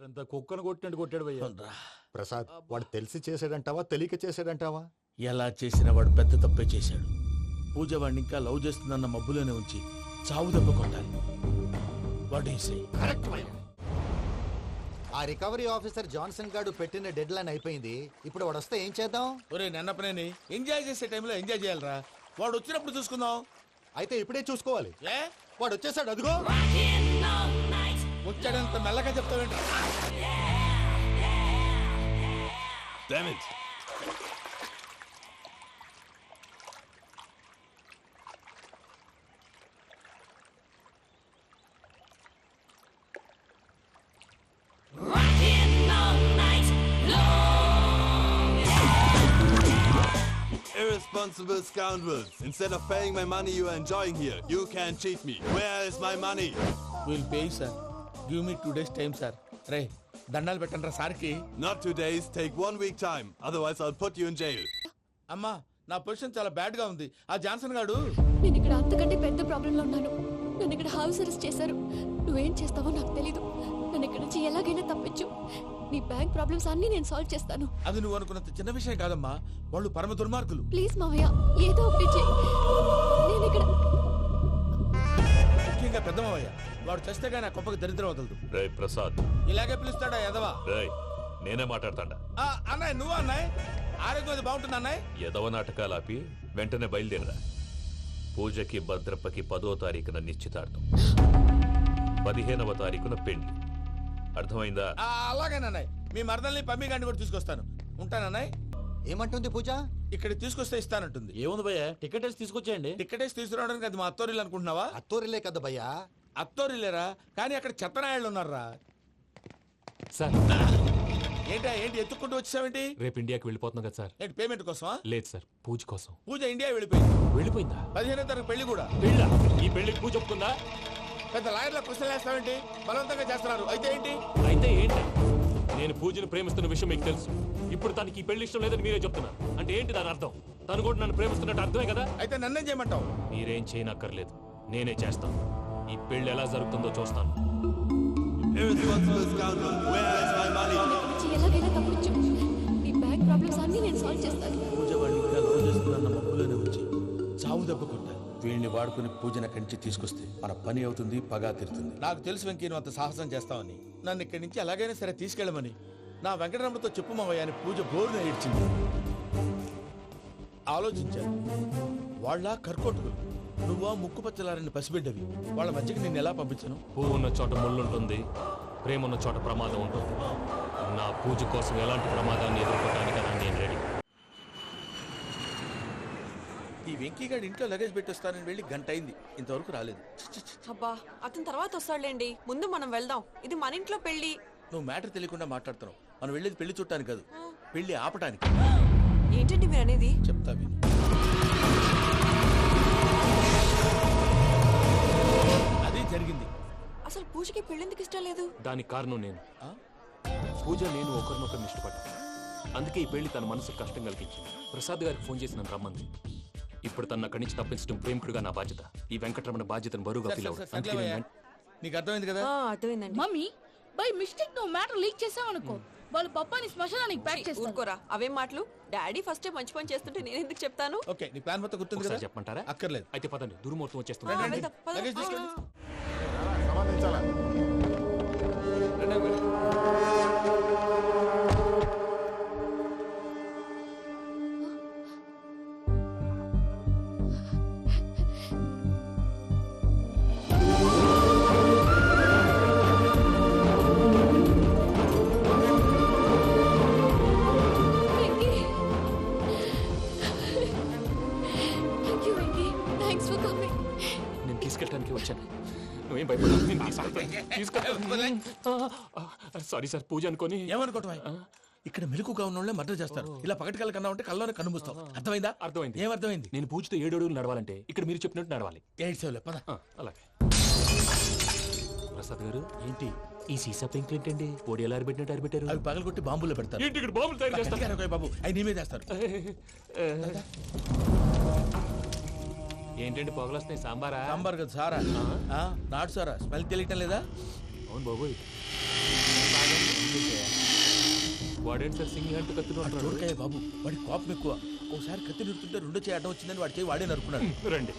వాడంతా కుక్కను కొట్టినట్టు కొట్టాడు భయ్యా. ప్రసాద్ వాడు తెలిసి చేసాడంటావా తెలియక చేసాడంటావా? ఎలా చేసినా వాడు పెద్ద తప్పే చేశాడు. పూజ వాడిని ఇంకా లవ్ చేస్తుందన్న మబ్బులోనే ఉంచి చావు దెబ్బ కొట్టాలి. What you say? కరెక్ట్ భయ్యా. ఆ రికవరీ ఆఫీసర్ జాన్సన్ గారు పెట్టిన డెడ్ లైన్ అయిపోయింది. ఇప్పుడు వాడు వస్తే ఏం చేద్దాం? ఒరే నన్నపనేని ఎంజాయ్ చేసే టైంలో ఎంజాయ్ చేయాలరా. వాడు వచ్చినప్పుడు చూసుకుందాం. అయితే ఇప్పుడే చూసుకోవాలి. ఏ వాడు వచ్చేసాడు, అదిగో. వచ్చాడంత మెల్లగా చెప్తావేంటి? Damn it! Irresponsible scoundrels! Instead of paying my money you are enjoying here, you can cheat me. Where is my money? Will pay sir. Give me 2 days time sir. రే దండాలు పెట్టండి రా సార్కి. Not 2 days, take 1 week time. Otherwise I'll put you in jail. అమ్మా నా position చాలా bad గా ఉంది. ఆ జాన్సన్ గాడు నేను ఇక్కడ అంతకంటే పెద్ద ప్రాబ్లంలో ఉన్నాను. నన్ను ఇక్కడ హౌస్ అరెస్ట్ చేశారు. నువ్వేం చేస్తావో నాకు తెలీదు. నన్ను ఇక్కడ నుంచి ఎలాగైనా తప్పించు. నీ బ్యాంక్ ప్రాబ్లమ్స్ అన్ని నేను సాల్వ్ చేస్తాను. అది నువ్వు అనుకున్నంత చిన్న విషయం కాదమ్మా. వాళ్ళు పరమ దుర్మార్గులు. ప్లీజ్ మావయ్య, ఏదో ఒకటి చెయ్యి. నేను ఇక్కడ ముఖ్యంగా పెద్దమవయ్య. వాడు చస్తే కానీ ఆ కొంపకి దరిద్రం వదలదు. రే ప్రసాద్, ఇలాగే పిలుస్తాడా ఎదవా? రేయ్ నేనే మాట్లాడతాడా? అన్నయ్య నువ్వు అన్నయ్య. ఆరోగ్యం అది బాగుంటుంది అన్నయ్య. ఎదవ నాటకాలు ఆపి వెంటనే బయలుదేరరా. పూజకి భద్రప్పకి 10వ తారీఖున నిశ్చితార్థం, 15వ తారీఖున పెళ్లి. అర్థమైందా? అలాగేనన్నయ్య. మీ మరదల్ని పమ్మి గారిని కూడా తీసుకొస్తాను. ఉంటానన్నయ్య. ఏమంటుంది పూజ? ఇక్కడ తీసుకొస్తే ఇస్తానంటుంది. ఏముంది భయ్యా, టికెట్ వేసి తీసుకొచ్చేయండి. టికెట్ వేసి తీసుకురావడానికి అది మా అత్తోరిల్లు అనుకుంటున్నావా? అత్తూరిలే కదా భయ్యా. అత్తోరిల్లేరా, కానీ అక్కడ చెత్తనాయాళ్ళు ఉన్నారా. సార్ ఏంటి ఎత్తుక్కుంటూ వచ్చావేంటి? రేపు ఇండియాకి వెళ్ళిపోతున్నాం కదా సార్. ఏంటి పేమెంట్ కోసమా? లేదు సార్, పూజ కోసం. పూజ ఇండియా వెళ్ళిపోయింది. వెళ్ళిపోయిందా? 15వ తారీఖు పెళ్లి కూడా. పెళ్ళ? ఈ పెళ్లికి పూజ ఒప్పుకుందా? పెద్ద లాయర్ల క్వశ్చన్ వేస్తావేంటి? బలవంతంగా చేస్తున్నారు. అయితే ఏంటి? అయితే ఏంటి? నేను పూజను ప్రేమిస్తున్న విషయం మీకు తెలుసు. ఇప్పుడు తనకి ఈ పెళ్లి ఇష్టం లేదని మీరే చెప్తున్నారు. అంటే ఏంటి దాని అర్థం? తను కూడా నన్ను ప్రేమిస్తున్నట్టు అర్థమే కదా. అయితే నన్నేం చేయమంటావు? మీరేం చేయనక్కర్లేదు, నేనే చేస్తాను. ఈ పెళ్లి ఎలా జరుగుతుందో చూస్తాను. Irresponsible scoundrel! Where is my money? నన్ను ఇక్కడ నుంచి ఎలాగైనా తప్పించు. నీ బ్యాంక్ ప్రాబ్లమ్స్ అన్ని నేను సాల్వ్ చేస్తాను. పూజ వాడిని ఇంకా లవ్ చేస్తుందన్న మబ్బులోనే ఉంచి చావు దెబ్బ కొట్టాలి. వీళ్ళని వాడుకుని పూజన కంచి తీసుకొస్తే మన పని అవుతుంది, పగా తీరుతుంది. నాకు తెలుసు వెంకీ నువ్వు అంత సాహసం చేస్తావని. నన్ను ఇక్కడి నుంచి ఎలాగైనా సరే తీసుకెళ్ళమని నా వెంకటరమణతో చెప్పు మావయ్య అని పూజ బోరున ఏడ్చింది. ఆలోచించాను. వాళ్ళ కర్కోటకులు, నువ్వా ముక్కు పచ్చలారని పసిబిడ్డవి. వాళ్ళ మధ్యకి నేను ఎలా పంపించను? పువ్వు ఉన్న చోట ముళ్ళుంటుంది, ప్రేమ ఉన్న చోట ప్రమాదం ఉంటుంది. నా పూజ కోసం ఎలాంటి ప్రమాదాన్ని ఎదుర్కోవడానికైనా నేను రెడీ. ఈ వెంకీగాడి ఇంట్లో లగేజ్ పెట్టొస్తానని వెళ్ళి గంట అయింది, ఇంతవరకు రాలేదు. అబ్బా అతని తర్వాత వస్తాడులేండి, ముందు మనం వెళ్దాం. ఇది మన ఇంట్లో పెళ్లి. నువ్వు మ్యాటర్ తెలియకుండా మాట్లాడుతున్నావు. మనం వెళ్ళేది పెళ్లి చుట్టానికి కాదు, పెళ్లి ఆపటానికి. ఏంటండి మీరు అనేది? చెప్తా విను. అదే జరిగింది. అసలు పూజకి పెళ్ళెందుకు ఇష్టం లేదు? దానికి కారణం నేను. పూజ నేను ఒకరినొకరిని ఇష్టపడ్డా. అందుకే ఈ పెళ్లి తన మనసుకు కష్టం కలిగించింది. ప్రసాద్ గారికి ఫోన్ చేసి నన్ను రమ్మంది. ఇప్పుడు తన అక్కడి నుంచి తప్పించడం ప్రేమికుడుగా నా బాధ్యత. ఈ వెంకటరమణ బాధ్యతను బరువుగా ఫీల్ అవుతుంది. నీకు అర్థమైంది కదా? అర్థమైందండి. మమ్మీ బై మిస్టేక్ నువ్వు మ్యాటర్ లీక్ చేసావనుకో, వాళ్ళు పప్పాని శ్మశానానికి ప్యాక్ చేస్తారు. ఊరుకోరా, అవేం మాటలు. డాడీ ఫస్ట్ మంచి పని చేస్తుంటే నేను ఎందుకు చెప్తాను? ఓకే, నీ ప్లాన్ మొత్తం గుర్తుంది కదా? చెప్పమంటారా? అక్కర్లేదు. అయితే పదండి, దుర్ముహూర్తం వచ్చేస్తుంది. వెళ్దాం, పద. లగేజ్ తీసుకెళ్ళి. Venky, thank you Venky. Thanks for coming. నేను తీసుకెళ్ళడానికి వచ్చాను. నువ్వేం భయపడవు, నేను తీసుకెళ్తాను. సారీ సార్, పూజ అనుకోని. ఏమనుకోవటం? ఇక్కడ మెలకుగా ఉన్న వాళ్ళే మర్డర్ చేస్తారు. ఇలా పగటి కళ్ళ కన్నా ఉంటే కళ్ళలోనే కనుమూస్తావు. అర్థమైందా? అర్థమైంది. ఏమర్థమైంది? నేను పూజతో 7 అడుగులు నడవాలంటే ఇక్కడ మీరు చెప్పినట్టు నడవాలి. 8 సేవలే పద. అలాగే. ప్రసాద్ గారు, ఏంటి ఈ సీసా పెంకులు ఏంటండి? పొడి ఎలా అరబెట్టినట్టు అరబెట్టారు? అవి పగలగొట్టి బాంబులో పెడతారు. ఏంటి ఇక్కడ బాంబులు తయారు చేస్తారు? గట్టిగా బాబు, అవి నీ మీద వేస్తారు. ఏంటండి పొగలు వస్తున్నాయి? సాంబారా? సాంబార్ కదా సారా. నాటు సారా. స్మెల్ తెలియటం లేదా? అవును బాబోయ్. వాడేంటి సార్ సింగిల్ అంటూ కత్తిని చూడకాయ బాబు వాడి కోపం ఎక్కువ. ఒకసారి కత్తి నిరుతుంటే రెండో చేయి అడ్డం వచ్చిందని వాడి చేయి వాడే నరుకున్నాడు. రండి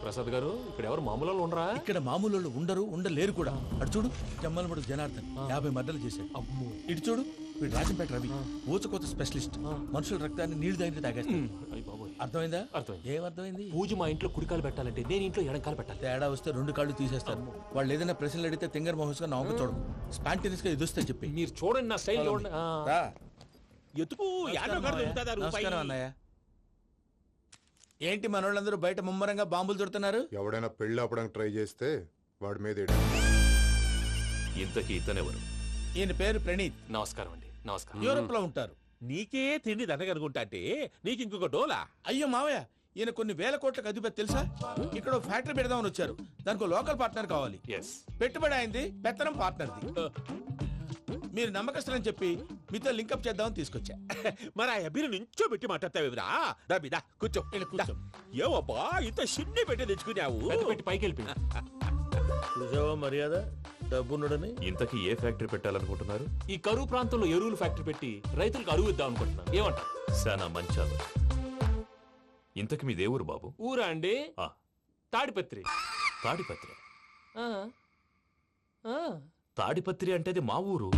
ప్రసాద్ గారు, ఇక్కడ ఎవరు మామూలు వాళ్ళు ఉండరా? ఇక్కడ మామూలు వాళ్ళు ఉండరు, ఉండలేరు కూడా. అటు చూడు, జమ్మలమడు జనార్దన్ 50 మర్డర్లు చేశాడు. అమ్మో. ఇటు చూడు, వీడు రాజంపేట రవి ఊచకోత స్పెషలిస్ట్. మనుషుల రక్తాన్ని నీళ్లు దగ్గర తాగేస్తాడు. అయ్య బాబోయ్. అర్థమైందా? అర్థమైంది. ఏమర్థమైంది? పూజ మా ఇంట్లో కుడికాలు పెట్టాలంటే నేను ఇంట్లో ఎడంకాలు పెట్టాలి. తేడా వస్తే 2 కాళ్ళు తీసేస్తారు. వాళ్ళు ఏదైనా ప్రశ్నలు అడిగితే తింగర్ మహోస్ గా నవ్వు చూడదు. స్పాంటినియస్ గా ఎదుస్తా చెప్పి. మీరు చూడండి నా స్టైల్ చూడండి. రా. ఎతుకు నమస్కారం అన్నయ్య. ఏంటి మనోళ్ళందరూ బయట ముమ్మరంగా బాంబులు దొరుకుతున్నారు? ఎవడైనా పెళ్లి ఆపడానికి ట్రై చేస్తే వాడి మీద ఇంతకీ ఇతనెవరు? ఈయన పేరు ప్రణీత్. నమస్కారం అండి. నమస్కారం. యూరోప్ లో ఉంటారు. నీకే తిండి దండగనుకుంటా అంటే నీకు ఇంకొక డోలా? అయ్యో మావయ్య, ఈయన కొన్ని వేల కోట్లకు అధిపతి తెలుసా? ఇక్కడ ఓ ఫ్యాక్టరీ పెడదామని వచ్చారు. దానికి లోకల్ పార్ట్నర్ కావాలి. ఎస్. పెట్టుబడి అయింది, పెత్తనం పార్ట్నర్ది. మీరు నమ్మకస్తులని చెప్పి మీతో లింకప్ చేద్దామని తీసుకొచ్చా. మరి ఆ అబ్బిని నుంచో పెట్టి మాట్లాడతావేమిరా? రబిదా కూర్చో. కూర్చో. ఏవబ్బా ఇంత సిన్ని పెట్టి తెచ్చుకున్నావు? పెట్టి పైకి వెళ్ళిపోయి. చూసావా మర్యాద డబ్బున్నడని. ఇంతకీ ఏ ఫ్యాక్టరీ పెట్టాలనుకుంటున్నారు? ఈ కరువు ప్రాంతంలో ఎరువులు ఫ్యాక్టరీ పెట్టి రైతులకు అరువు ఇద్దాం అనుకుంటున్నారు. ఏమంటారు? సానా మంచాలు. ఇంతకి మీ దేవురు బాబు? ఊరా అండి? తాడిపత్రి. తాడిపత్రి? తాడిపత్రి అంటే అది మా ఊరు.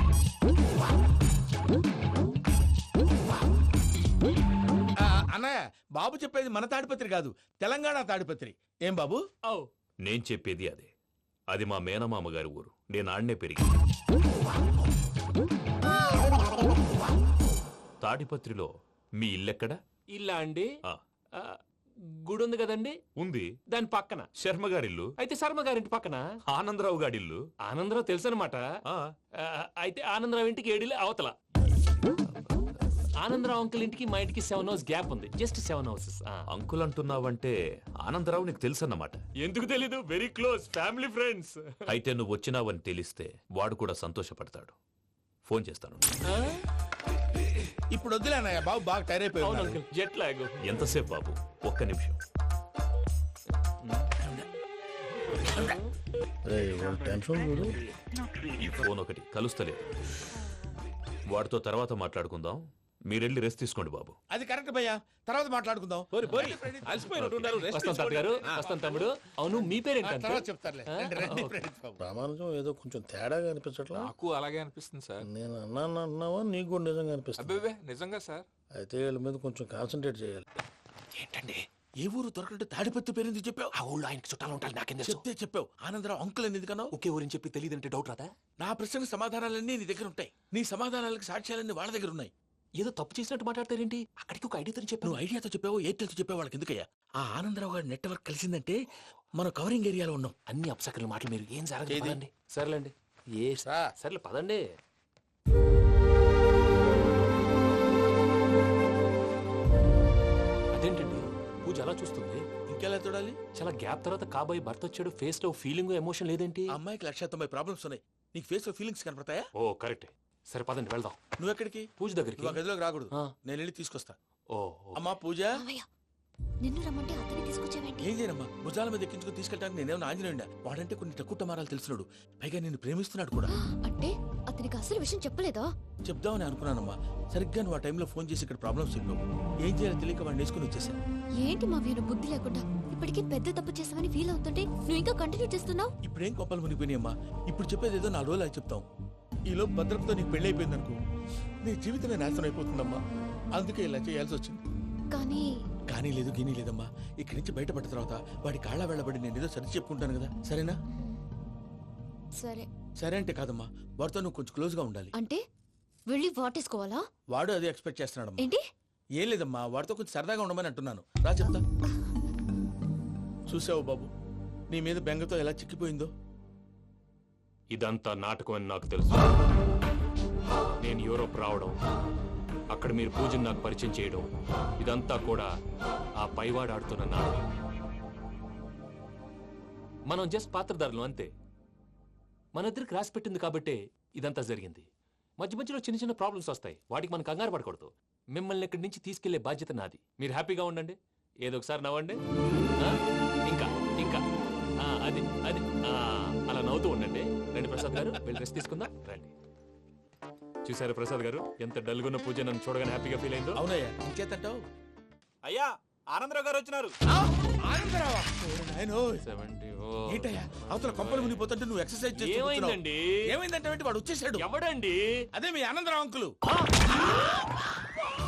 అన్నయ్య, బాబు చెప్పేది మన తాడిపత్రి కాదు, తెలంగాణ తాడిపత్రి. ఏం బాబు? నేను చెప్పేది అదే. అది మా మేనమామ గారి ఊరు. నేను ఆడనే పెరిగి. తాడిపత్రిలో మీ ఇల్లెక్కడ? ఇల్లా అండి? గుడి ఉంది కదండి. ఉంది. దాని పక్కన శర్మగారిల్లు. అయితే శర్మగారింటి పక్కన ఆనందరావు గారిల్లు. ఆనందరావు తెలుసు అనమాట. అయితే ఆనందరావు ఇంటికి 7 అవతల. ఆనందరావు అంకుల్ ఇంటికి మా ఇంటికి 7 hours గ్యాప్ ఉంది. Just 7 houses. అంకుల్ అంటున్నావంటే ఆనందరావు నీకు తెలుసు అన్నమాట. ఎందుకు తెలీదు? Very close family friends. అయితే నువ్వు వచ్చినావని తెలిస్తే వాడు కూడా సంతోషపడతాడు. ఫోన్ చేస్తాను. ఇప్పుడు వద్దులే అన్నయ్య, బాబు బాగా టైర్ అయిపోయాడు. Jet lag. ఎంతసేపు బాబు? ఒక్క నిమిషం. ఈ ఫోన్ ఒకటి కలుస్తలేదు. వాడితో తర్వాత మాట్లాడుకుందాం. మీరెళ్ళి రెస్ట్ తీసుకోండి బాబు. అది కరెక్ట్ భయ్యా, తర్వాత మాట్లాడుకుందాం. వస్తాను తమ్ముడు. అవును, మీ పేరేంటి? తర్వాత చెప్తారులే. ప్రామాణికం ఏదో కొంచెం తేడాగా అనిపించట్లా? నాకు అలాగే అనిపిస్తుంది సార్. నేను అన్నావా నీకు కూడా నిజంగా అనిపిస్తుంది? అబ్బే నిజంగా సార్. అయితే వీళ్ళ మీద కొంచెం కాన్సన్ట్రేట్ చేయాలి. ఏంటండి ఏ ఊరు దొరకట్టు తాడిపత్రి పేరు ఎందుకు చెప్పావు? ఆ ఊళ్ళో ఆయనకి చుట్టాలు ఉంటారు. నాకేం చెప్తే చెప్పావు. ఆనందరావు అంకుల్ అని ఎందుకన్నావు? ఒకే ఊరిని చెప్పి తెలియదంటే డౌట్ రాదా? నా ప్రశ్నకు సమాధానాలన్నీ నీ దగ్గర ఉంటాయి. నీ సమాధానాలకు సాక్ష్యాలన్నీ వాళ్ళ దగ్గర ఉన్నాయి. ఏదో తప్పు చేసినట్టు మాట్లాడతారేంటి? అక్కడికి ఒక ఐడియాతో చెప్పావు. నువ్వు ఐడియాతో చెప్పావు, ఎయిర్టెల్తో చెప్పావు, వాళ్ళకి ఎందుకయ్యా? ఆ ఆనందరావు గారి నెట్వర్క్ కలిసిందంటే మనం కవరింగ్ ఏరియాలో ఉన్నాం. అన్ని అప్సకర్ల మాటలు మీరు ఏం జరగదండి. సర్లేండి. సర్లే పదండి. అదేంటండి పూజ అలా చూస్తుంది? ఇంకెలా చూడాలి? చాలా గ్యాప్ తర్వాత కాబోయే భర్త వచ్చాడు. ఫేస్ లో ఫీలింగ్ ఎమోషన్ లేదేంటి? అమ్మాయికి 190 ప్రాబ్లమ్స్ ఉన్నాయి. నీకు ఫేస్ లో ఫీలింగ్స్ కనపడతాయా? ఓ కరెక్ట్. సరే పదండి వెళ్దాం. నువ్వు ఎక్కడికి? పూజ దగ్గరికి. నువ్వు గదిలోకి రాకూడదు. నేను వెళ్ళి తీసుకొస్తా. ఓ అమ్మా పూజ. నిన్ను రమ్మంటే అతన్ని తీసుకొచ్చావేంటి? ఏం చేయనమ్మా, భుజాల మీద ఎక్కించుకుని తీసుకెళ్ళడానికి నేనేమన్నా ఆంజనేయుడా? వాడంటే కొన్ని తక్కువ టమారాలు తెలిసినాడు. పైగా నిన్ను ప్రేమిస్తున్నాడు కూడా. అంటే అతనికి అసలు విషయం చెప్పలేదా? చెప్దామని అనుకున్నానమ్మా. సరిగ్గా నువ్వు ఆ టైంలో ఫోన్ చేసి ఇక్కడ ప్రాబ్లమ్స్ చెప్పావు. ఏం చేయాలో తెలియక వాడిని వేసుకుని వచ్చేసా. ఏంటి మా వీరు బుద్ధి లేకుండా ఇప్పటికీ పెద్ద తప్పు చేసామని ఫీల్ అవుతుంటే నువ్వు ఇంకా కంటిన్యూ చేస్తున్నావు? ఇప్పుడేం కొప్పలు మునిగిపోయినాయమ్మా. ఇప్పుడు చెప్పేది ఏదో 4 రోజులు అది చెప్తాం. ఈలో భద్రతతో నీకు పెళ్లి అయిపోయింది అనుకో, నీ జీవితమే నాశనం అయిపోతుందమ్మా. అందుకే ఇలా చేయాల్సి వచ్చింది. కానీ లేదు గీనీ లేదమ్మా. ఇక్కడి నుంచి బయటపడ్డ తర్వాత వాడి కాళ్ళ వెళ్ళబడి నేను ఏదో సరి చెప్పుకుంటాను కదా. సరేనా? సరే అంటే కాదమ్మా, వాడితో నువ్వు కొంచెం క్లోజ్ గా ఉండాలి. అంటే వెళ్ళి వాటేసుకోవాలా? వాడు అదే ఎక్స్పెక్ట్ చేస్తున్నాడమ్మా. ఏంటి? ఏం లేదమ్మా, వాడితో కొంచెం సరదాగా ఉండమని అంటున్నాను. రా చెప్తా. చూసావు బాబు, నీ మీద బెంగతో ఎలా చిక్కిపోయిందో. ఇదంతా నాటకం అని నాకు తెలుసు. నేను యూరోప్ రావడం, అక్కడ మీరు పూజను నాకు పరిచయం చేయడం, ఇదంతా కూడా ఆ పైవాడు ఆడుతున్న నాటకం. మనం జస్ట్ పాత్రధారులు అంతే. మన ఇద్దరికి రాసి పెట్టింది కాబట్టే ఇదంతా జరిగింది. మధ్య మధ్యలో చిన్న చిన్న ప్రాబ్లమ్స్ వస్తాయి. వాటికి మనం కంగారు పడకూడదు. మిమ్మల్ని ఇక్కడి నుంచి తీసుకెళ్లే బాధ్యత నాది. మీరు హ్యాపీగా ఉండండి. ఏదో ఒకసారి నవ్వండి. ఇంకా ఇంకా అది అది అలా నవ్వుతూ ఉండండి. రండి ప్రసాద్ గారు, వెళ్ళి రెస్ట్ తీసుకుందాం. రండి. చూసారు ప్రసాద్ గారు ఎంత డల్గున్న పూజ నన్ను చూడగానే హ్యాపీగా ఫీల్ అయిందో. అవునయ్యా ఇంకేతంటావు? అయ్యా ఆనందరావు గారు వచ్చినారు. ఏంటయ్యా అవతల కొంపలు మునిగిపోతుంటే నువ్వు ఎక్సర్సైజ్ చేస్తూ ఏమైందండి? ఏమైందంటే వాడు వచ్చేసాడు. ఎవడండి? అదే మీ ఆనందరావు అంకులు.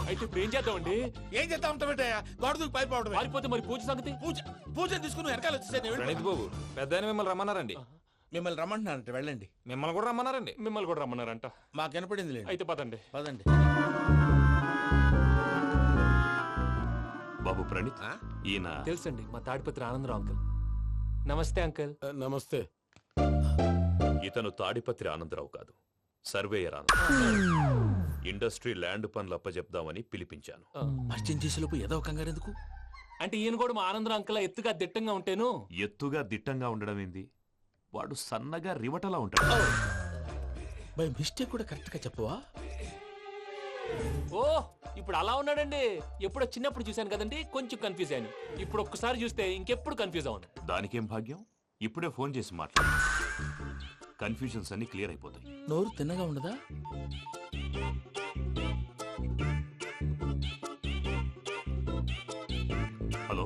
అయితే ఇప్పుడు ఏం చేద్దామండి? ఏం చేస్తా ఉంటావేటయ్యా? గోడ దూకి పైపోవడం. పారిపోతే మరి పూజ సంగతి? పూజ తీసుకుని వెనకాల వచ్చేసాను. ప్రణీత్ బాబు పెద్ద మిమ్మల్ని రమ్మన్నారండి. మిమ్మల్ని రమ్మంటున్నారంట, వెళ్ళండి. మిమ్మల్ని కూడా రమ్మన్నారండి. మిమ్మల్ని కూడా రమ్మన్నారంట. మాకు వినపడింది లేదు. అయితే పదండి. పదండి. బాబు ప్రణీత్, ఈయన తెలుసండి మా తాడిపత్రి ఆనందరావు అంకుల్. నమస్తే అంకుల్. నమస్తే. ఇతను తాడిపత్రి ఆనందరావు కాదు, సర్వేయర్ ఆనందరావు. ఇండస్ట్రీ ల్యాండ్ పనులు అప్పజెప్దామని పిలిపించాను. పరిచయం చేసేలోపు ఏదో కంగారు ఎందుకు? అంటే ఈయన కూడా మా ఆనందరావు అంకుల్ ఎత్తుగా దిట్టంగా ఉంటాను. ఎత్తుగా దిట్టంగా ఉండడం ఏంది? వాడు సన్నగా రివటలా ఉంటాడు. బై మిస్టేక్ కూడా కరెక్ట్ గా చెప్పవా? ఓ ఇప్పుడు అలా ఉన్నాడండి. ఎప్పుడో చిన్నప్పుడు చూశాను కదండి, కొంచెం కన్ఫ్యూజ్ అయ్యాను. ఇప్పుడు ఒక్కసారి చూస్తే ఇంకెప్పుడు కన్ఫ్యూజ్ అవును. దానికేం భాగ్యం, ఇప్పుడే ఫోన్ చేసి మాట్లాడు. కన్ఫ్యూజన్స్ అన్ని క్లియర్ అయిపోతాయి. నోరు తిన్నగా ఉండదా? హలో,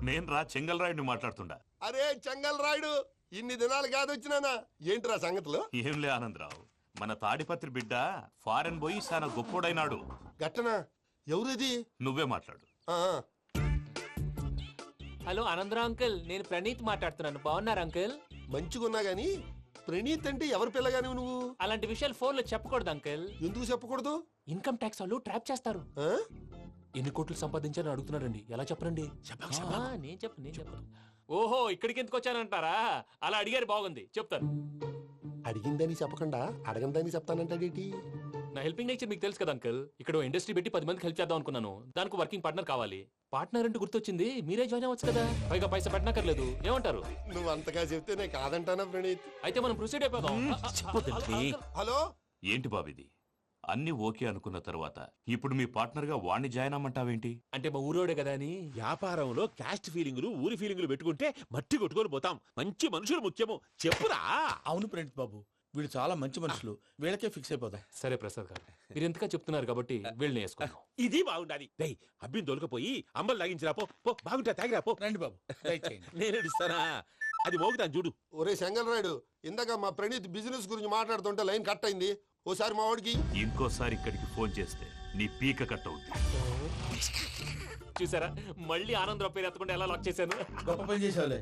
నేను రా చెంగల్ రాయుడిని మాట్లాడుతుండా. అరే చెంగల్ రాయుడు, ఇన్ని దినాలు కాదు వచ్చినానా? ఏంట్రా సంగతులు? ఏంలే ఆనందరావు, మన తాడిపత్రి బిడ్డ ఫారెన్ పోయి చాలా గొప్పోడైనాడు. గట్టనా? ఎవరిది? నువ్వే మాట్లాడు. హలో ఆనందరావు అంకుల్, నేను ప్రణీత్ మాట్లాడుతున్నాను. బాగున్నారు అంకుల్? మంచిగున్నా గాని ప్రణీత్ అంటే ఎవరి పిల్లగాని నువ్వు? అలాంటి విషయాలు ఫోన్ లో చెప్పకూడదు అంకుల్. ఎందుకు చెప్పకూడదు? ఇన్కమ్ ట్యాక్స్ వాళ్ళు ట్రాప్ చేస్తారు. ఎన్ని కోట్లు సంపాదించాలని అడుగుతున్నారండి. ఎలా చెప్పరండి? నేను చెప్పను. ఓహో ఇక్కడికి ఎందుకు వచ్చానంటారా? అలా అడిగారు, బాగుంది, చెప్తాను. అడిగిందని చెప్పకుండా అడగందని చెప్తానంటాడేటి? నా హెల్పింగ్ నేచర్ మీకు తెలుసు కదా అంకుల్. ఇక్కడ ఇండస్ట్రీ పెట్టి 10 మందికి హెల్ప్ చేద్దాం అనుకున్నాను. దానికి వర్కింగ్ పార్ట్నర్ కావాలి. పార్ట్నర్ అంటే గుర్తొచ్చింది, మీరే జాయిన్ అవ్వచ్చు కదా. పైగా పైసా పెట్టనక్కర్లేదు. ఏమంటారు? నువ్వు అంతగా చెప్తే నేను కాదంటానా ప్రణీత్? అయితే మనం ప్రొసీడ్ అయిపోదాం. హలో, ఏంటి బాబిది? అన్ని ఓకే అనుకున్న తర్వాత ఇప్పుడు మీ పార్ట్నర్ గా వాణ్ణి జాయిన్ అమ్మంటావేంటి? అంటే మా ఊరోడే కదా అని. వ్యాపారంలో క్యాస్ట్ ఫీలింగులు, ఊరి ఫీలింగులు పెట్టుకుంటే మట్టి కొట్టుకొని పోతాం. మంచి మనుషులు ముఖ్యము, చెప్పురా. అవును ప్రణీత్ బాబు, వీళ్ళు చాలా మంచి మనుషులు. వీళ్ళకే ఫిక్స్ అయిపోతాం. సరే ప్రసాద్ గారు, మీరు ఎంతగా చెప్తున్నారు కాబట్టి వీళ్ళని వేసుకున్నాం. ఇది బాగుండాలి. డై అబ్బిని దొలకపోయి అమ్మలు లాగించిరా పో. బాగుంటా, తాగిరా పో. రండి బాబు, నేను ఇస్తానా? అది మోగుతాను చూడు. ఒరే చెంగల్ రాయుడు, ఇందాక మా ప్రణీత్ బిజినెస్ గురించి మాట్లాడుతుంటే లైన్ కట్ అయింది. ఓసారి మా వాడికి ఇంకోసారి ఇక్కడికి ఫోన్ చేస్తే నీ పీక కట్ అవుతుంది. చూసారా, మళ్ళీ ఆనందరావు పేరు ఎత్తకుండా ఎలా లాక్ చేశాను. గొప్ప పని చేసేవాళ్ళే.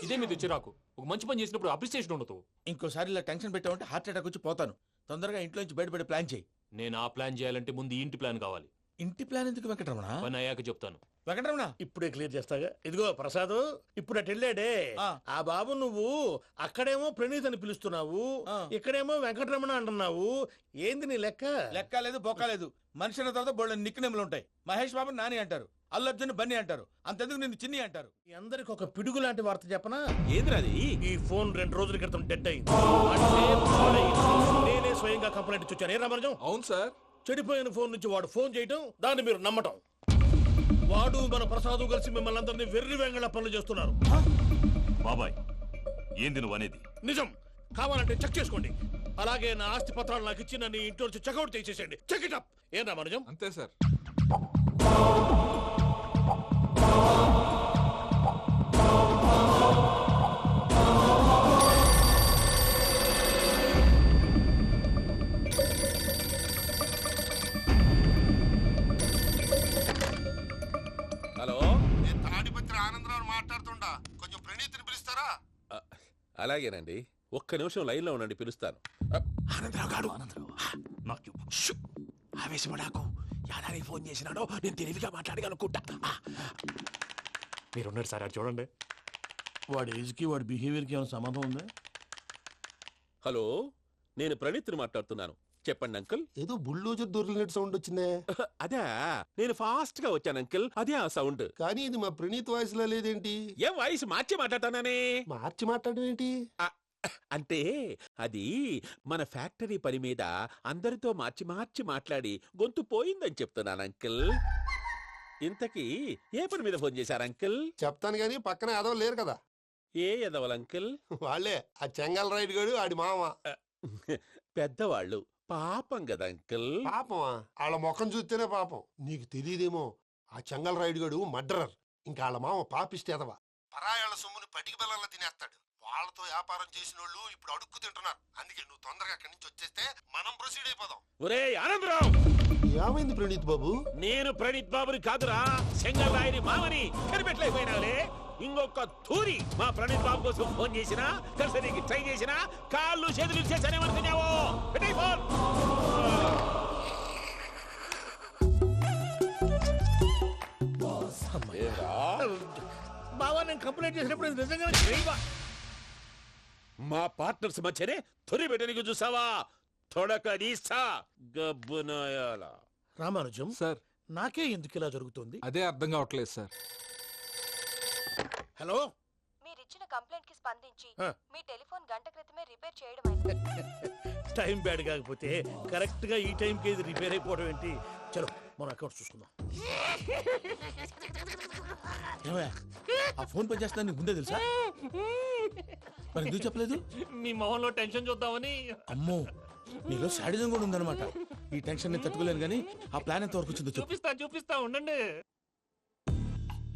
ఇదే మీద చిరాకు. ఒక మంచి పని చేసినప్పుడు అప్రిసియేషన్ ఉండదు. ఇంకోసారి ఇలా టెన్షన్ పెట్టామంటే హార్ట్ అటాక్ వచ్చి పోతాను. తొందరగా ఇంట్లో నుంచి బయటపడే ప్లాన్ చేయి. నేను ఆ ప్లాన్ చేయాలంటే ముందు ఈ ఇంటి ప్లాన్ కావాలి. ఇంటి ప్లాన్ ఎందుకు వెంకటరమణ? పని అయ్యాక చెప్తాను. వెంకటరమణ ఇప్పుడే క్లియర్ చేస్తాగా. ఇదిగో ప్రసాద్, ఇప్పుడు అటు వెళ్ళాడే ఆ బాబు, నువ్వు అక్కడేమో ప్రణీత్ అని పిలుస్తున్నావు, ఇక్కడేమో వెంకటరమణ అంటున్నావు. ఏంది నీ లెక్క? లెక్క లేదు, బొక్క లేదు. మనిషి అన్న తర్వాత బోళ్ళ నిక్నెములు ఉంటాయి. మహేష్ బాబు నాని అంటారు, అల్లు అర్జున్ బన్నీ అంటారు, అంతెందుకు నిన్ను చిన్ని అంటారు. మీ అందరికి ఒక పిడుగు లాంటి వార్త చెప్పనా? ఏంద్రది? ఈ ఫోన్ 2 రోజుల క్రితం డెడ్ అయింది. అంటే నేనే స్వయంగా కంప్లైంట్ ఇచ్చాను. ఏ రామరాజం? అవును సార్. చెడిపోయిన ఫోన్ నుంచి వాడు ఫోన్ చేయటం, దాన్ని మీరు నమ్మటం. వాడు మన ప్రసాదు కలిసి మిమ్మల్ని అందరినీ వెర్రి వెంగళ పనులు చేస్తున్నారు. బాబాయ్, ఏంది నువ్వు అనేది? నిజం. కావాలంటే చెక్ చేసుకోండి. అలాగే నా ఆస్తి పత్రాలు నాకు ఇచ్చి నన్ను ఇంట్లో నుంచి చెక్అౌట్ చేసేసండి. Check it up. ఏం రామరాజం? అంతే సార్. హలో, నేను తాడిపత్రి ఆనందరావు మాట్లాడుతుండా. కొంచెం ప్రణీత్ని పిలుస్తారా? అలాగేనండి. ఒక్క నిమిషం లైన్ లో ఉండండి, పిలుస్తాను. ఆనందరావు గారు, ఆవేశపడాకు. యాదానికి ఫోన్ చేసినాడో నేను తెలివిగా మాట్లాడగలనుకుంటా. మీరున్నారు సార్, అది చూడండి. వాడి ఏజ్కి వాడి బిహేవియర్కి ఏమైనా సంబంధం ఉందా? హలో, నేను ప్రణీత్ని మాట్లాడుతున్నాను. చెప్పండి అంకుల్. ఏదో బుల్డోజర్ దొరికినట్టు సౌండ్ వచ్చిందే. అదే, నేను ఫాస్ట్ గా వచ్చాను అంకుల్. అదే ఆ సౌండ్. కానీ ఇది మా ప్రణీత్ వాయిస్ లో లేదేంటి? ఏం వాయిస్ మార్చి మాట్లాడతానే? మార్చి మాట్లాడడం ఏంటి? అంటే అది మన ఫ్యాక్టరీ పని మీద అందరితో మార్చి మార్చి మాట్లాడి గొంతు పోయిందని చెప్తున్నాను అంకుల్. ఇంతకీ ఏ పని మీద ఫోన్ చేశారు అంకుల్? చెప్తాను గానీ పక్కన ఎదవ లేరు కదా. ఏ ఎదవలు అంకుల్? వాళ్ళే, ఆ చెంగల్ రైడ్ గాడు ఆడి మామ. పెద్దవాళ్ళు పాపం కదా అంకుల్. పాపమా? వాళ్ళ ముఖం చూస్తేనే పాపం. నీకు తెలియదేమో, ఆ చెంగల్ రైడ్ గడు మర్డరర్. ఇంకా వాళ్ళ మామ పాపిస్తేదవా, పరాయాళ్ళ సొమ్ముని పటికి బెల్లంలో తినేస్తాడు. వాళ్ళతో వ్యాపారం చేసిన వాళ్ళు ఇప్పుడు అడుక్కు తింటున్నారు. అందుకే నువ్వు తొందరగా అక్కడి నుంచి వచ్చేస్తే మనం ప్రొసీడ్ అయిపోదాం. ఒరే ఆనందరావు, ఏమైంది ప్రణీత్ బాబు? నేను ప్రణీత్ బాబుని కాదురా, సెంగల్ రాయని మామని కనిపెట్టలేకపోయినావులే. ఇంకొక తూరి మా ప్రణీత్ బాబు కోసం ఫోన్ చేసినా, కలిసి ట్రై చేసినా కాళ్ళు చేతులు చేశానేమనుకున్నావు. పెట్టేయ్ ఫోన్. బావా, నేను కంప్లైంట్ చేసినప్పుడు ఇది నిజంగానే చేయవా? మా పార్ట్నర్స్ మధ్యనే తొలి పెట్టడానికి చూసావా? తొడక నీస్తా గబ్బునాయాల. రామానుజం సార్, నాకే ఎందుకు ఇలా జరుగుతుంది? అదే అర్థం కావట్లేదు సార్. హలో, మీరిచ్చిన కంప్లైంట్ కి స్పందించి మీ టెలిఫోన్ గంట క్రితమే రిపేర్ చేయడం టైం బ్యాడ్ కాకపోతే కరెక్ట్ గా ఈ టైం కి ఇది రిపేర్ అయిపోవడం ఏంటి? చలో మన అకౌంట్ చూసుకుందాం. ఆ ఫోన్ పని చేస్తా నీకు ముందే తెలుసా? మరి ఎందుకు చెప్పలేదు? మీ మొహంలో టెన్షన్ చూద్దామని. అమ్మో, నీలో శాడిజం కూడా ఉందన్నమాట. ఈ టెన్షన్ నేను తట్టుకోలేను కానీ ఆ ప్లాన్ ఎంత వరకు వచ్చిందో చూపిస్తా ఉండండి.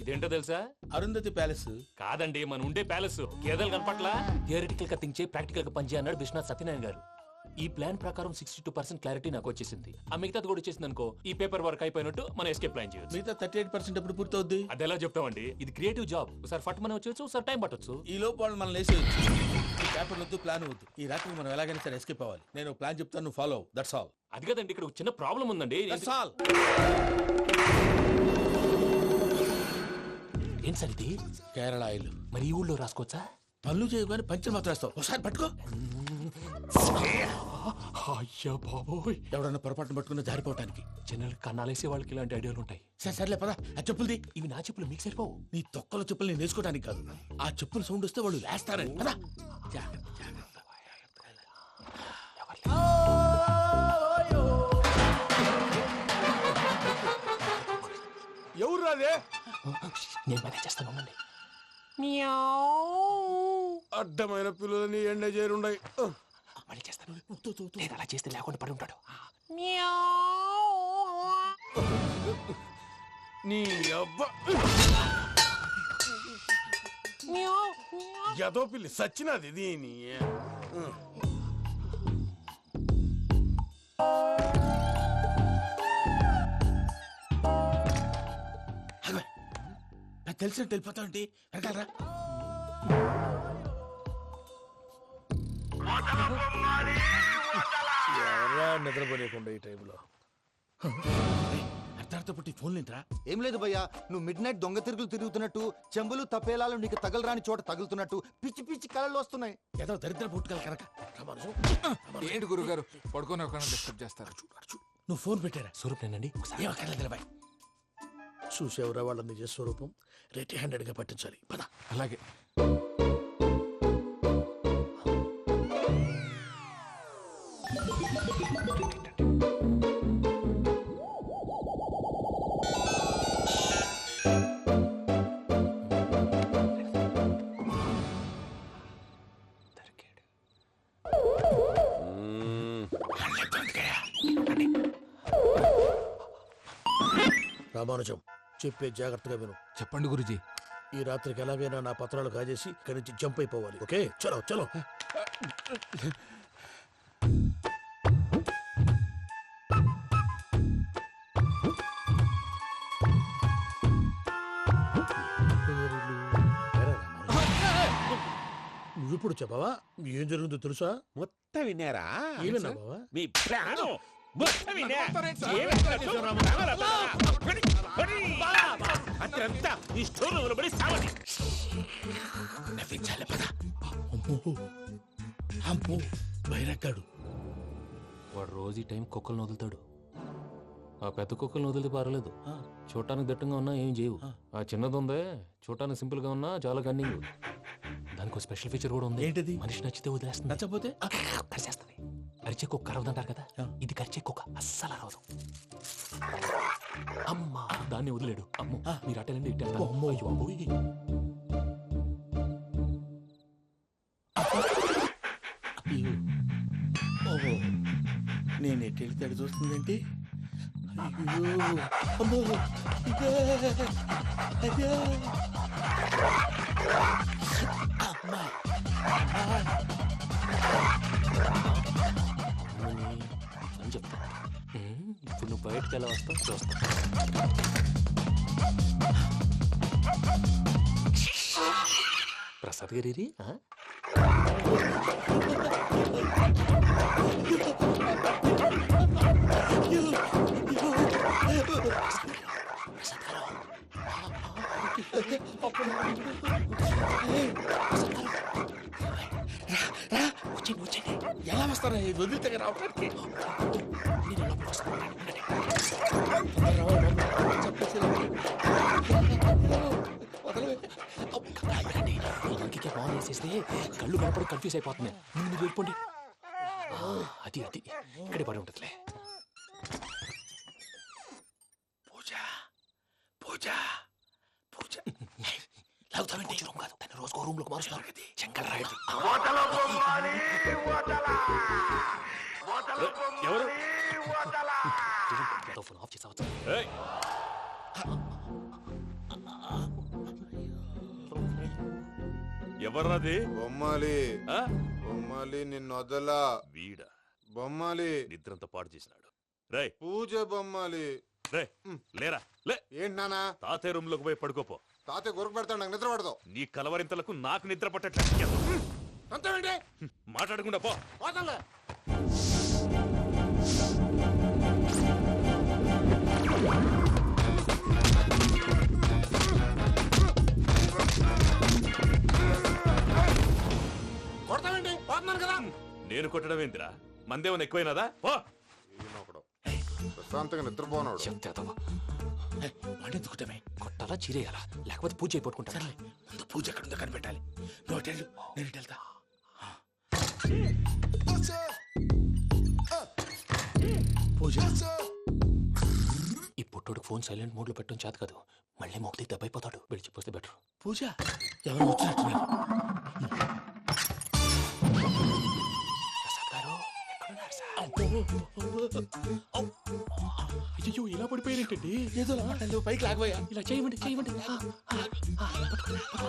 ఇదేంటో తెలుసా? అరుంధతి ప్యాలెస్ కాదండి, మన ఉండే ప్యాలెస్. గేదెలు కనపట్లా? థియరిటికల్ గా థింక్ చేయి, ప్రాక్టికల్ గా పనిచేయ అన్నాడు విశ్వనాథ్ సత్యనారాయణ గారు. ఈ ప్లాన్ ప్రకారం 62% క్లారిటీ నాకు వచ్చేసింది. ఆ మిగతాది కూడా వచ్చేసింది అనుకో, ఈ పేపర్ వర్క్ అయిపోయినట్టు మనం ఎస్కేప్ ప్లాన్ చేయొచ్చు. మిగతా 38% ఎప్పుడు పూర్తవుద్ది? అది ఎలా చెప్తామండి, ఇది క్రియేటివ్ జాబ్. ఒకసారి ఫట్ మనం వచ్చేయచ్చు, ఒకసారి టైం పట్టొచ్చు. ఈ లోపు వాళ్ళు మనం లేసేయచ్చు. ఈ పేపర్ వద్దు, ప్లాన్ వద్దు. ఈ రాత్రికి మనం ఎలాగైనా సరే ఎస్కేప్ అవ్వాలి. నేను ప్లాన్ చెప్తాను, నువ్వు ఫాలో. That's all. అది కదండి, ఇక్కడ ఒక చిన్న ప్రాబ్లం ఉందండి. That's all. ఏం సార్ ఇది? కేరళ ఆయిల్. మరి ఈ ఊళ్ళో రాసుకోవచ్చా? పనులు చేయగానే పంచర్ మాత్రం వేస్తావు. ఒకసారి పట్టుకో. అయ్యా బాబోయ్, ఎవడన్నా పొరపాటున పట్టుకున్న జారిపోవటానికి. జనరల్ కన్నాలేసే వాళ్ళకి ఇలాంటి ఐడియాలు ఉంటాయి. సర్లే పదా, ఆ చెప్పులది. ఇవి నా చెప్పులు, మీకు సరిపోవు. నీ తొక్కల చెప్పులు నేను వేసుకోవడానికి కాదు, ఆ చెప్పులు సౌండ్ వస్తే వాళ్ళు వేస్తారని. పదా. ఎవరు రాదే? నేను మేనేజ్ చేస్తాను, ఉండండి. అడ్డమైన పిల్లలని ఎండ చేరుండయి. మళ్ళీ చేస్తాను. నేను అలా చేస్తే లేకుండా పడి ఉంటాడు. నీ అబ్బ ఎదో పిల్లి సచ్చినది దీని. నాకు తెలిసినట్టు వెళ్ళిపోతావు ఏంటి? వెనకాలరా. ఎవరా నిద్రపోలేకుండా ఈ టైంలో? అర్ధార్థ పుట్టి ఫోన్ లేంట్రా? ఏం లేదు భయ్యా, నువ్వు మిడ్ నైట్ దొంగ తిరుగులు తిరుగుతున్నట్టు, చెంబులు తపేలాలు నీకు తగలరాని చోట తగులుతున్నట్టు పిచ్చి పిచ్చి కళలు వస్తున్నాయి. ఏదో దరిద్ర పుట్టుకల కనుక. ఏంటి గురుగారు పడుకొని ఒక డిస్టర్బ్ చేస్తారు? నువ్వు ఫోన్ పెట్టారా? స్వరూపేనండి. ఏమక్కర్లేదు. చూసేవరా వాళ్ళ నిజ స్వరూపం. రెట్టి హ్యాండెడ్ గా పట్టించాలి. పద. అలాగే. రామానుజం, చెప్పే జాగ్రత్తగా విను. చెప్పండి గురుజీ. ఈ రాత్రికి ఎలాగైనా నా పత్రాలు కాజేసి ఇక్కడి నుంచి జంప్ అయిపోవాలి. ఓకే, చలో చలో. నువ్విప్పుడు చెప్పవా ఏం జరుగుతుందో తెలుసా? మొత్తం విన్నారా? ఏమన్నా బావా? మీ ప్రాణం మొత్తం విన్నా. అక్కడంతా ఈ స్టోర్ రూమ్ లో పడి సావండి. నవ్వించాలి. పద. అమ్మో, బైరక్కాడు. వాడు రోజు ఈ టైం కుక్కలను వదులుతాడు. ఆ పెద్ద కుక్కలను వదిలితే పర్లేదు, చూడటానికి దట్టంగా ఉన్నా ఏం చేయవు. ఆ చిన్నది ఉందే, చూడటానికి సింపుల్ గా ఉన్నా చాలా కన్నింగ్. దానికి స్పెషల్ ఫీచర్ కూడా ఉంది. ఏంటిది? మనిషి నచ్చితే వదిలేస్తుంది, నచ్చపోతే కరిచేస్తుంది. అరిచే కుక్క అరవదంటారు కదా, ఇది కరిచే కుక్క అస్సలు అరవదు. అమ్మా, దాన్ని వదిలేడు. అమ్మో, మీరు అటెండి ఇట్టే. నేను ఎటు వెళ్తే అటు చూస్తుందంటే అయ్యో అమ్మో ఇదే అదే అమ్మా అని చెప్తా. ఇప్పుడు నువ్వు బయటకు ఎలా వస్తావు చూస్తా. ప్రసాద్ గారి ఎలా వస్తారా వదిలితే రావడానికి ఇంకే ఫోన్ వేసేస్తే కళ్ళు కనపడి కన్ఫ్యూజ్ అయిపోతున్నాయి. మీరు వెళ్ళిపోండి. అది అది ఇక్కడే పడి ఉంటుందిలే. పూజ పూజ పూజ లాగుతామంటే రూమ్ కాదు, తను రోజుకో రూమ్ లోకి మారుస్తున్నారు కదా. చెంగల్ రాయుడు ఎవరు ఫోన్ ఆఫ్ చేసావచ్చు. ఎవర్రాది? బొమ్మాలి బొమ్మాలి నిన్ను వదలా. వీడా బొమ్మాలి నిద్రంతా పాడు చేసినాడు. రేయ్ పూజ బొమ్మాలి. రే లేరా లే. ఏంటి నానా? తాతయ్య రూమ్ లోకి పోయి పడుకోపో. తాతయ్య గురకు పెడతాడు, నాకు నిద్ర పడదు. నీ కలవరింతలకు నాకు నిద్ర పట్టట్లేదు. అంతేంటి మాట్లాడకుండా పో. పోతాలే. కొడతావేంటి? పోతున్నాను కదా. నేను కొట్టడం ఏంటిరా? మందేమన్నా ఎక్కువైనదా? పో. ప్రశాంతంగా నిద్రపోనాడు. వాడెందుకుంటామే? కొట్టాలా చీరేయాలా లేకపోతే పూజ అయిపోట్టుకుంటా. ముందు పూజ ఎక్కడుందో కనిపెట్టాలి. నువ్వు అటెళ్ళు, నేను ఇటు వెళ్తా. పూజ ఈ పుట్టోడు ఫోన్ సైలెంట్ మోడ్ లో పెట్టడం చేత కాదు. మళ్ళీ మొక్కి దెబ్బైపోతాడు. వెళ్ళి చెప్పొస్తే బెటర్. పూజ ఎవరు వచ్చినట్టున్నారు? ప్రసాద్ గారు ఎక్కడున్నారు సార్? అయ్యో ఇలా పడిపోయారేంటండి? ఏదో లమ్మటండి, పైకి లాగబోయా. ఇలా చేయమండి చేయమండి.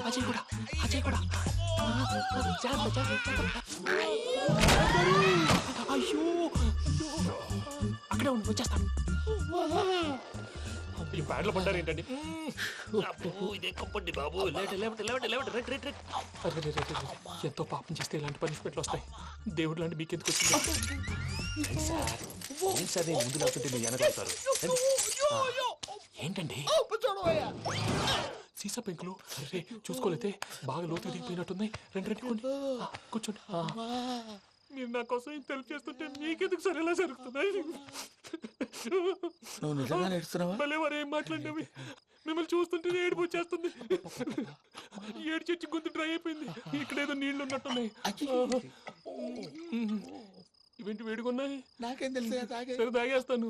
అజయ్ కూడా అజయ్ కూడా. అయ్యో అక్కడే ఉండి వచ్చేస్తాను. ఈ బ్యాడ్లో పడ్డారు ఏంటండి? ఇదే కంపండి బాబు. ఎంతో పాపం చేస్తే ఇలాంటి పనిష్మెంట్లు వస్తాయి. దేవుడు లాంటి మీకెందుకు వచ్చింది సార్? నేను ముందు లేకుంటే మీరు వెనకాడతారు. ఏంటండి సీసా పెంకులు? అరే చూసుకోలేతే బాగా లోతుకు దిగిపోయినట్టున్నాయి. రెండు రెండు కూర్చోండి. మీరు నా కోసం ఇంత హెల్ప్ చేస్తుంటే మీకెందుకు సరే ఎలా జరుగుతున్నాయి? నువ్వు నిజంగా నేర్చుతున్నావా? మళ్ళీ వారు ఏం మాట్లాడినవి? మిమ్మల్ని చూస్తుంటే ఏడుపు వచ్చేస్తుంది. ఏడు చెట్టు గొంతు డ్రై అయిపోయింది. ఇక్కడ ఏదో నీళ్లు ఉన్నట్టున్నాయి. ఇవేంటి వేడుకున్నాయి? నాకేం తెలుసు. సరే తాగేస్తాను.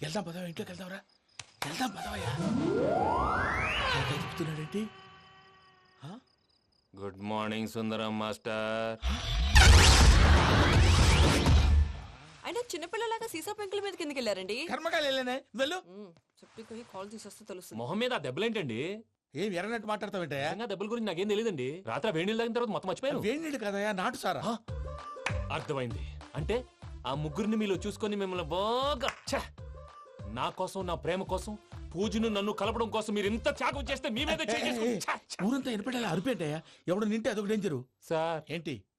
వెళ్దాం పదవా, ఇంట్లోకి వెళ్దాంరా. వెళ్దాం పదవయ్యా. చెప్తున్నాడేంటి? గుడ్ మార్నింగ్ సుందరం మాస్టర్. అయినా చిన్నపిల్లలాగా సీసా పెంకుల మీద కిందకి వెళ్ళారండి. కర్మకాయలు వెళ్ళానే వెళ్ళు. చెప్పి కాల్ తీసేస్తే తెలుస్తుంది. మొహం మీద ఆ దెబ్బలేంటండి? ఏం ఎర్రనట్టు మాట్లాడతావేంటయ్యా? దెబ్బల గురించి నాకేం తెలియదండి. రాత్రి వేడి నీళ్ళు తాగిన తర్వాత మొత్తం మర్చిపోయాను. వేడి నీళ్ళు కదయ్యా, నాటు సారా. అర్థమైంది. అంటే ఆ ముగ్గురిని మీలో చూసుకొని మిమ్మల్ని బాగా నా కోసం, నా ప్రేమ కోసం, పూజను నన్ను కలపడం కోసం మీరు ఇంత త్యాగం చేస్తే మీ మీద ఊరంతా ఎనపెట్టాలి అరిపేటయ్యా. ఎవడు నింటే అదొక డేంజరు. సార్ ఏంటి